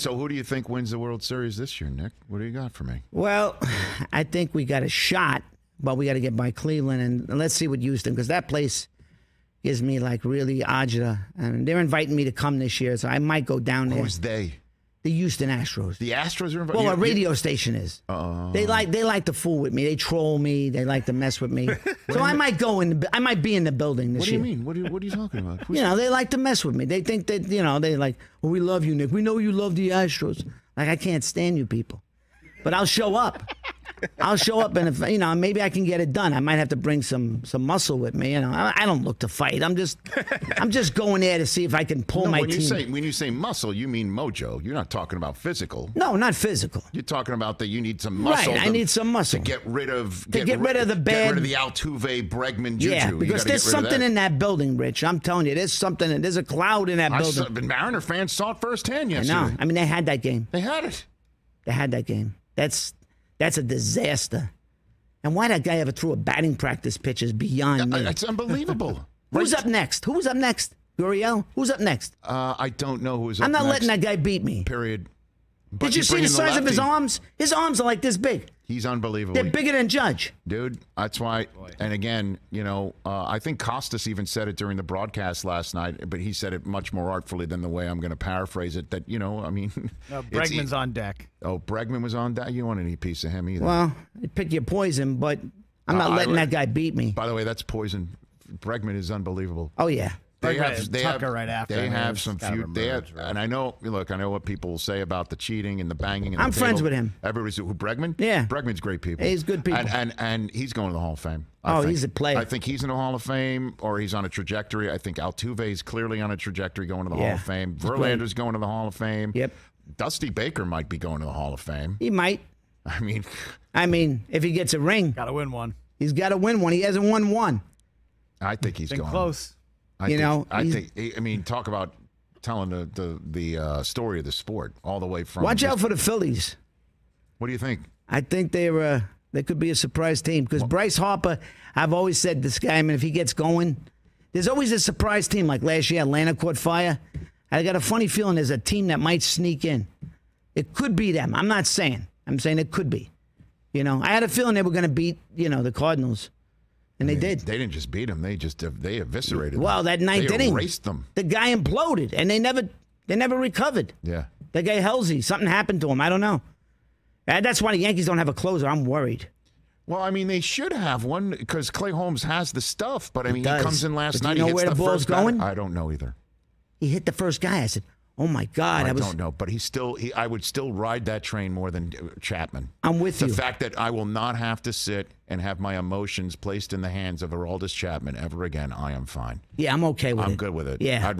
So who do you think wins the World Series this year, Nick? What do you got for me? Well, I think we got a shot, but we got to get by Cleveland, and let's see what Houston, because that place gives me like really agita, and they're inviting me to come this year, so I might go down there. Who's they? The Houston Astros. The Astros are invited? Well, a radio station is. They like to fool with me. They troll me. They like to mess with me. So I might go in. I might be in the building this year. What do you mean? What are you talking about? They like to mess with me. They think that they like, well, we love you, Nick. We know you love the Astros. Like, I can't stand you people, but I'll show up. I'll show up, and if maybe I can get it done. I might have to bring some muscle with me. I don't look to fight. I'm just going there to see if I can pull my team. When you say muscle, you mean mojo. You're not talking about physical. No, not physical. You're talking about that you need some muscle. Right, I need some muscle to get rid of the bad. Get rid of the Altuve, Bregman juju. Yeah, because there's something in that building, Rich. I'm telling you, there's a cloud in that building. The Mariner fans saw it firsthand yesterday. I know. I mean, they had that game. They had it. They had that game. That's a disaster. And why that guy ever threw a batting practice pitch is beyond me. It's unbelievable. Who's up next? Who's up next? Gurriel? Who's up next? I don't know who's up next. I'm not letting that guy beat me. Period. But did you see the size of his arms? His arms are like this big. He's unbelievable. They're bigger than Judge. Dude, that's why. And again, I think Costas even said it during the broadcast last night, but he said it much more artfully than the way I'm going to paraphrase it. That, I mean. No, Bregman's on deck. Oh, Bregman was on deck? You don't want any piece of him either. Well, pick your poison, but I'm not letting that guy beat me. By the way, that's poison. Bregman is unbelievable. Oh, yeah. They have some feud. And I know. Look, I know what people will say about the cheating and the banging. And I'm friends with him. Everybody's who Bregman? Yeah, Bregman's great people. He's good people. And he's going to the Hall of Fame. He's a player. I think he's in the Hall of Fame, or he's on a trajectory. I think Altuve is clearly on a trajectory going to the Hall of Fame. Verlander's going to the Hall of Fame. Yep. Dusty Baker might be going to the Hall of Fame. He might. I mean, if he gets a ring, got to win one. He's got to win one. He hasn't won one. I think he's going close. I mean, talk about telling the story of the sport all the way from. Watch out for the Phillies. What do you think? I think they could be a surprise team because Bryce Harper. I've always said this guy. I mean, if he gets going, there's always a surprise team. Like last year, Atlanta caught fire. I got a funny feeling there's a team that might sneak in. It could be them. I'm not saying. I'm saying it could be. I had a feeling they were going to beat the Cardinals. And they did. They didn't just beat them. They eviscerated them. Well, that ninth inning. They erased them. The guy imploded, and they never recovered. Yeah. That guy Halsey, something happened to him. I don't know. That's why the Yankees don't have a closer. I'm worried. Well, I mean, they should have one because Clay Holmes has the stuff. But, I mean, he comes in last night. Do you know where the ball's going? I don't know either. He hit the first guy. I said, oh, my God. I don't know. But I would still ride that train more than Chapman. I'm with you. The fact that I will not have to sit and have my emotions placed in the hands of Aroldis Chapman ever again, I am fine. Yeah, I'm okay with it. I'm good with it. Yeah. I'd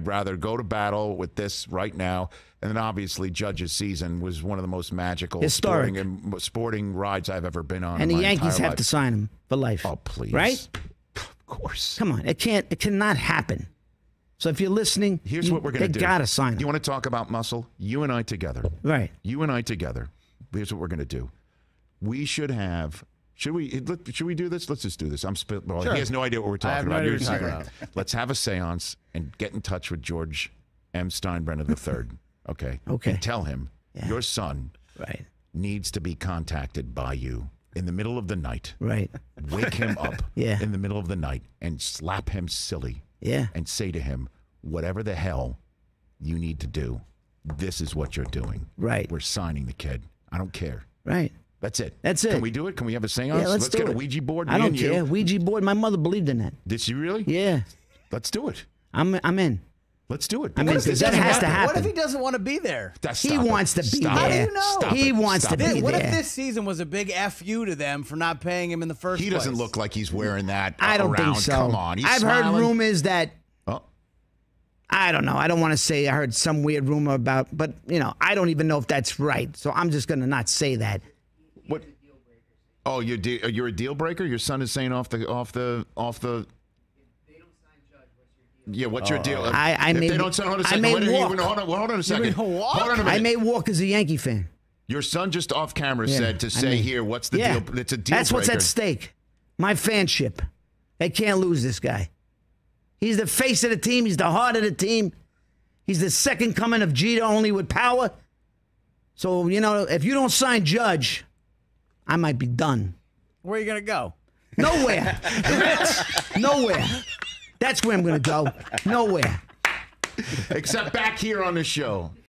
rather go to battle with this right now. And then obviously Judge's season was one of the most magical sporting rides I've ever been on. And the Yankees have to sign him for life. Oh, please. Right? Of course. Come on. It cannot happen. So if you're listening, here's what we're going to do. They got to sign him. You want to talk about muscle? You and I together. Right. You and I together. Here's what we're going to do. We should have. Should we do this? Let's just do this. Sure. He has no idea what we're talking about. Let's have a seance and get in touch with George M. Steinbrenner III. Okay. And tell him your son needs to be contacted by you in the middle of the night. Right. Wake him up in the middle of the night and slap him silly. Yeah. And say to him, whatever the hell you need to do, this is what you're doing. Right. We're signing the kid. I don't care. Right. That's it. That's it. Can we do it? Can we have a seance? Yeah, let's get do a Ouija board. I don't care. Ouija board. My mother believed in that. Did she really? Yeah. Let's do it. I'm in. Let's do it. I mean, because that has to happen. What if he doesn't want to be there? He wants to be there. How do you know? He wants to be there. What if this season was a big FU to them for not paying him in the first place? He doesn't look like he's wearing that I don't think so. Come on. I've heard rumors that I don't know. I don't want to say I heard some weird rumor about, but I don't even know if that's right. So I'm just going to not say that. What? Oh, you're a deal breaker? Your son is saying off the. Yeah, what's your deal? I may walk. Hold on a second. Hold on a minute. I may walk as a Yankee fan. Your son just off camera said to say here, what's the deal? It's a deal That's breaker. What's at stake. My fanship. They can't lose this guy. He's the face of the team. He's the heart of the team. He's the second coming of Jeter, only with power. So, you know, if you don't sign Judge, I might be done. Where are you going to go? Nowhere. Nowhere. That's where I'm going to go. Nowhere. Except back here on the show.